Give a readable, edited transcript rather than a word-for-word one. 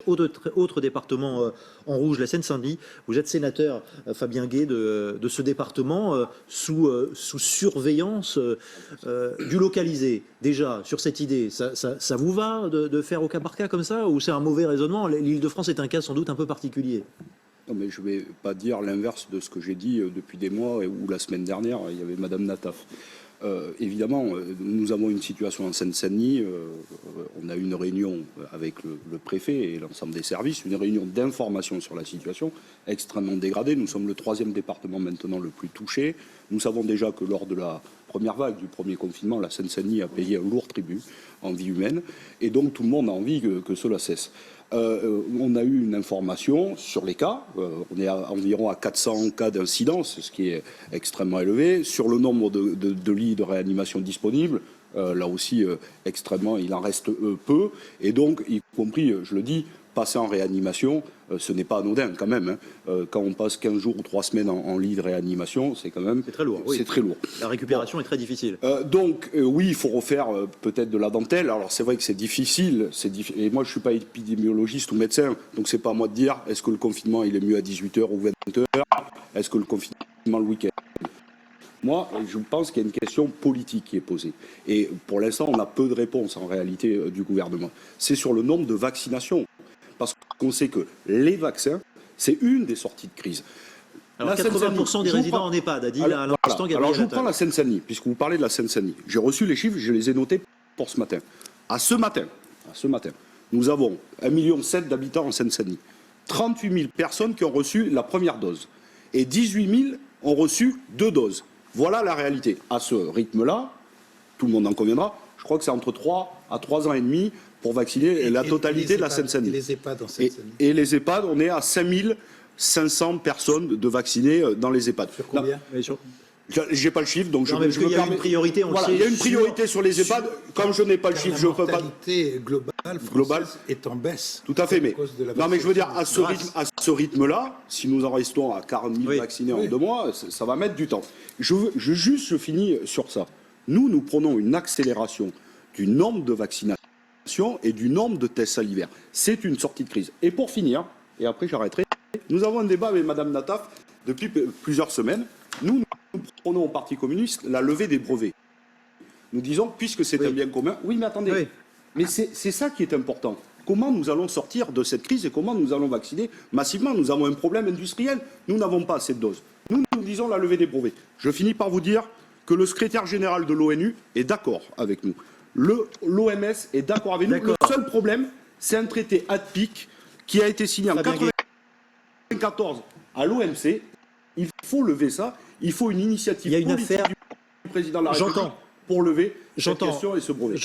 autre département en rouge, la Seine-Saint-Denis. Vous êtes sénateur, Fabien Gay, de ce département, sous surveillance du localisé. Déjà, sur cette idée, ça vous va de faire au cas par cas comme ça, ou c'est un mauvais raisonnement? L'Île-de-France est un cas sans doute un peu particulier. Non, mais je ne vais pas dire l'inverse de ce que j'ai dit depuis des mois, ou la semaine dernière, il y avait Madame Nataf. Évidemment, nous avons une situation en Seine-Saint-Denis. On a eu une réunion avec le préfet et l'ensemble des services, une réunion d'information sur la situation extrêmement dégradée. Nous sommes le 3e département maintenant le plus touché. Nous savons déjà que lors de la première vague du premier confinement, la Seine-Saint-Denis a payé un lourd tribut en vie humaine. Et donc tout le monde a envie que cela cesse. On a eu une information sur les cas. On est environ à 400 cas d'incidence, ce qui est extrêmement élevé. Sur le nombre de lits de réanimation disponibles, là aussi, extrêmement, il en reste peu. Et donc, y compris, je le dis, passer en réanimation, ce n'est pas anodin quand même. Quand on passe 15 jours ou 3 semaines en lit de réanimation, c'est quand même... C'est très lourd. Oui. C'est très lourd. La récupération est très difficile. Donc, oui, il faut refaire peut-être de la dentelle. Alors, c'est vrai que c'est difficile. Et moi, je ne suis pas épidémiologiste ou médecin, donc c'est pas à moi de dire est-ce que le confinement, il est mieux à 18h ou 20h? Est-ce que le confinement le week-end? Moi, je pense qu'il y a une question politique qui est posée. Et pour l'instant, on a peu de réponses en réalité du gouvernement. C'est sur le nombre de vaccinations. Parce qu'on sait que les vaccins, c'est une des sorties de crise. Alors 80% des résidents en EHPAD, a dit à l'instant Gabriel Attal. Alors je vous prends la Seine-Saint-Denis, puisque vous parlez de la Seine-Saint-Denis. J'ai reçu les chiffres, je les ai notés pour ce matin. À ce matin, nous avons 1,7 million d'habitants en Seine-Saint-Denis. 38 000 personnes qui ont reçu la première dose. Et 18 000 ont reçu 2 doses. Voilà la réalité. À ce rythme-là, tout le monde en conviendra, je crois que c'est entre 3 à 3 ans et demi pour vacciner la totalité de la Seine-Saint-Denis. Et les EHPAD en Seine-Saint-Denis. Et les EHPAD, on est à 5 500 personnes de vaccinées dans les EHPAD. Sur combien? J'ai pas le chiffre, donc je me permets. Il y a une priorité, on le sait. Il y a une priorité sur les EHPAD. Comme je n'ai pas le chiffre, je ne peux pas. La mortalité globale est en baisse. Tout à fait, mais je veux dire, à ce rythme-là, si nous en restons à 40 000 vaccinés en 2 mois, ça va mettre du temps. Je finis sur ça. Nous prenons une accélération du nombre de vaccinations et du nombre de tests salivaires. C'est une sortie de crise. Et pour finir, et après j'arrêterai, nous avons un débat avec Madame Nataf depuis plusieurs semaines. Nous prenons au Parti communiste la levée des brevets. Nous disons, puisque c'est un bien commun, oui mais attendez, mais c'est ça qui est important. Comment nous allons sortir de cette crise et comment nous allons vacciner massivement? Nous avons un problème industriel, nous n'avons pas assez de doses. Nous disons la levée des brevets. Je finis par vous dire que le secrétaire général de l'ONU est d'accord avec nous. L'OMS est d'accord avec nous. Le seul problème, c'est un traité ADPIC qui a été signé en 1994 à l'OMC. Il faut lever ça. Il faut une initiative politique du président de la République pour lever cette question et ce brevet.